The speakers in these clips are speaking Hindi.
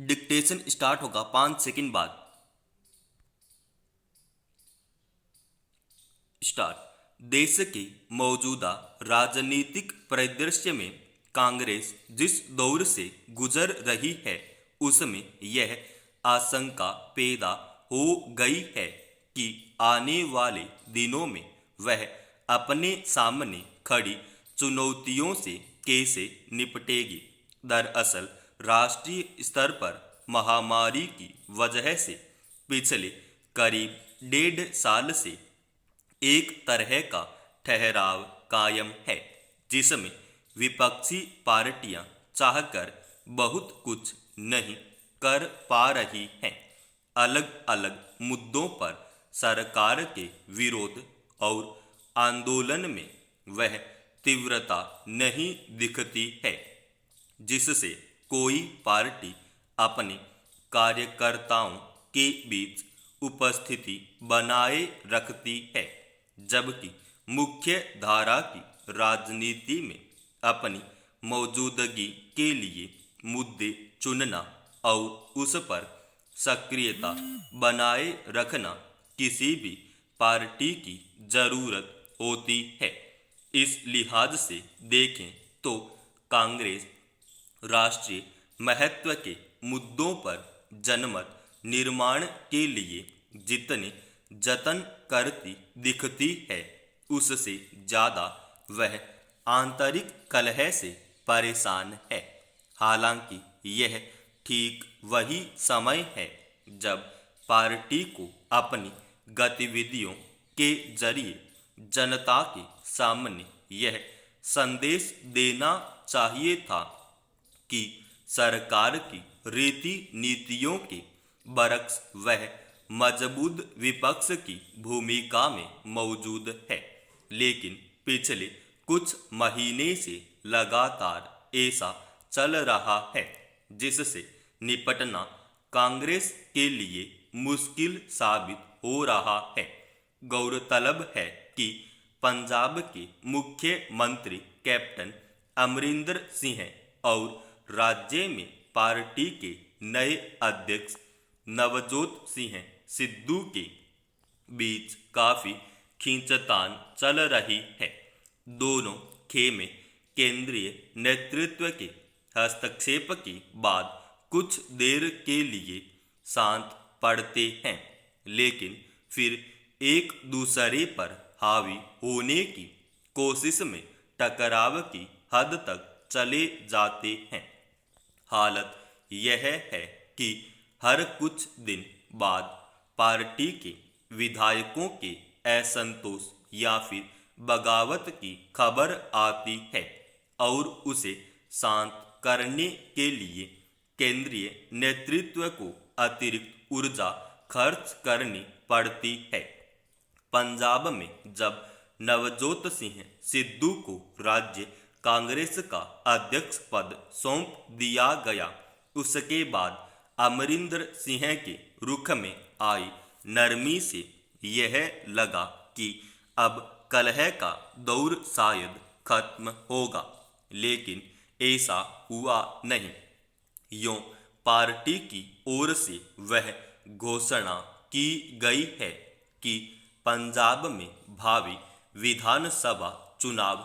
डिक्टेशन स्टार्ट होगा 5 सेकंड बाद। स्टार्ट। देश के मौजूदा राजनीतिक परिदृश्य में कांग्रेस जिस दौर से गुजर रही है उसमें यह आशंका पैदा हो गई है कि आने वाले दिनों में वह अपने सामने खड़ी चुनौतियों से कैसे निपटेगी। दरअसल राष्ट्रीय स्तर पर महामारी की वजह से पिछले करीब 1.5 साल से एक तरह का ठहराव कायम है, जिसमें विपक्षी पार्टियां चाहकर बहुत कुछ नहीं कर पा रही हैं। अलग अलग मुद्दों पर सरकार के विरोध और आंदोलन में वह तीव्रता नहीं दिखती है जिससे कोई पार्टी अपने कार्यकर्ताओं के बीच उपस्थिति बनाए रखती है, जबकि मुख्य धारा की राजनीति में अपनी मौजूदगी के लिए मुद्दे चुनना और उस पर सक्रियता बनाए रखना किसी भी पार्टी की जरूरत होती है। इस लिहाज से देखें तो कांग्रेस राष्ट्रीय महत्व के मुद्दों पर जनमत निर्माण के लिए जितने जतन करती दिखती है उससे ज़्यादा वह आंतरिक कलह से परेशान है। हालांकि यह ठीक वही समय है जब पार्टी को अपनी गतिविधियों के जरिए जनता के सामने यह संदेश देना चाहिए था कि सरकार की रीति नीतियों के बरक्स वह मजबूत विपक्ष की भूमिका में मौजूद है। लेकिन पिछले कुछ महीने से लगातार ऐसा चल रहा है जिससे निपटना कांग्रेस के लिए मुश्किल साबित हो रहा है। गौरतलब है कि पंजाब के मुख्यमंत्री कैप्टन अमरिंदर सिंह और राज्य में पार्टी के नए अध्यक्ष नवजोत सिंह सिद्धू के बीच काफी खींचतान चल रही है। दोनों खेमे केंद्रीय नेतृत्व के हस्तक्षेप के बाद कुछ देर के लिए शांत पड़ते हैं, लेकिन फिर एक दूसरे पर हावी होने की कोशिश में टकराव की हद तक चले जाते हैं। हालत यह है कि हर कुछ दिन बाद पार्टी के विधायकों के असंतोष या फिर बगावत की खबर आती है और उसे शांत करने के लिए केंद्रीय नेतृत्व को अतिरिक्त ऊर्जा खर्च करनी पड़ती है। पंजाब में जब नवजोत सिंह सिद्धू को राज्य कांग्रेस का अध्यक्ष पद सौंप दिया गया, उसके बाद अमरिंदर सिंह के रुख में आई नरमी से यह लगा कि अब कलह का दौर शायद खत्म होगा, लेकिन ऐसा हुआ नहीं। यूं पार्टी की ओर से वह घोषणा की गई है कि पंजाब में भावी विधानसभा चुनाव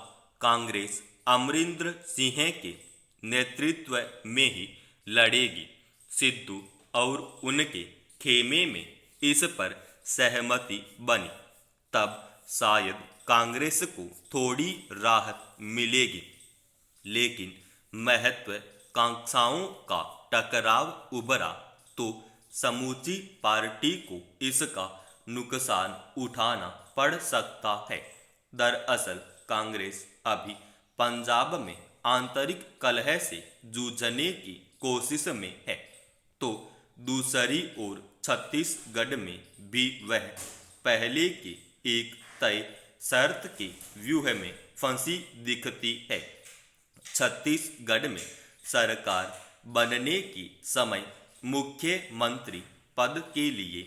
कांग्रेस अमरिंदर सिंह के नेतृत्व में ही लड़ेगी। सिद्धू और उनके खेमे में इस पर सहमति बनी तब शायद कांग्रेस को थोड़ी राहत मिलेगी, लेकिन महत्वाकांक्षाओं का टकराव उभरा तो समूची पार्टी को इसका नुकसान उठाना पड़ सकता है। दरअसल कांग्रेस अभी पंजाब में आंतरिक कलह से जूझने की कोशिश में है, तो दूसरी ओर छत्तीसगढ़ में भी वह पहले की एक तय शर्त के व्यूह में फंसी दिखती है। छत्तीसगढ़ में सरकार बनने की समय मुख्यमंत्री पद के लिए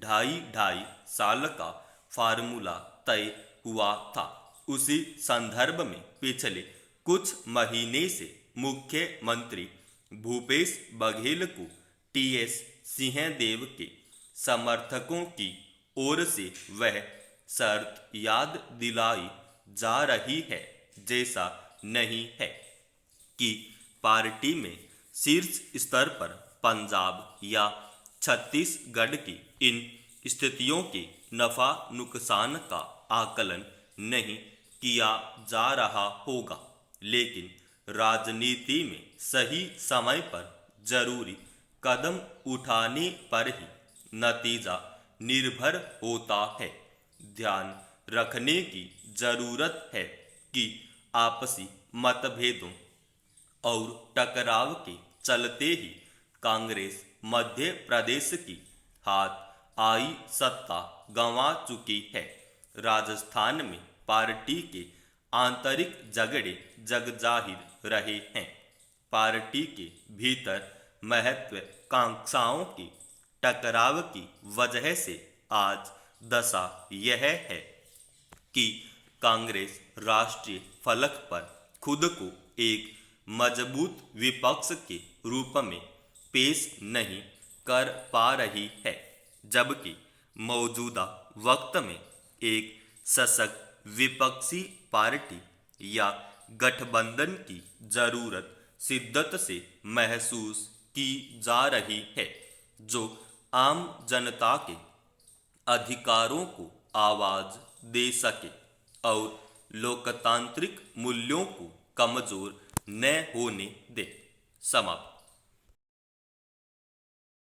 2.5 साल का फार्मूला तय हुआ था। उसी संदर्भ में पिछले कुछ महीने से मुख्यमंत्री भूपेश बघेल को टीएस सिंहदेव के समर्थकों की ओर से वह शर्त याद दिलाई जा रही है, जैसा नहीं है कि पार्टी में शीर्ष स्तर पर पंजाब या छत्तीसगढ़ की इन स्थितियों के नफा नुकसान का आकलन नहीं किया जा रहा होगा, लेकिन राजनीति में सही समय पर जरूरी कदम उठाने पर ही नतीजा निर्भर होता है। ध्यान रखने की जरूरत है कि आपसी मतभेदों और टकराव के चलते ही कांग्रेस मध्य प्रदेश की हाथ आई सत्ता गंवा चुकी है। राजस्थान में पार्टी के आंतरिक झगड़े जगजाहिर रहे हैं। पार्टी के भीतर महत्वाकांक्षाओं के टकराव की वजह से आज दशा यह है कि कांग्रेस राष्ट्रीय फलक पर खुद को एक मजबूत विपक्ष के रूप में पेश नहीं कर पा रही है, जबकि मौजूदा वक्त में एक सशक्त विपक्षी पार्टी या गठबंधन की जरूरत शिद्दत से महसूस की जा रही है, जो आम जनता के अधिकारों को आवाज दे सके और लोकतांत्रिक मूल्यों को कमजोर न होने दे। समाप्त।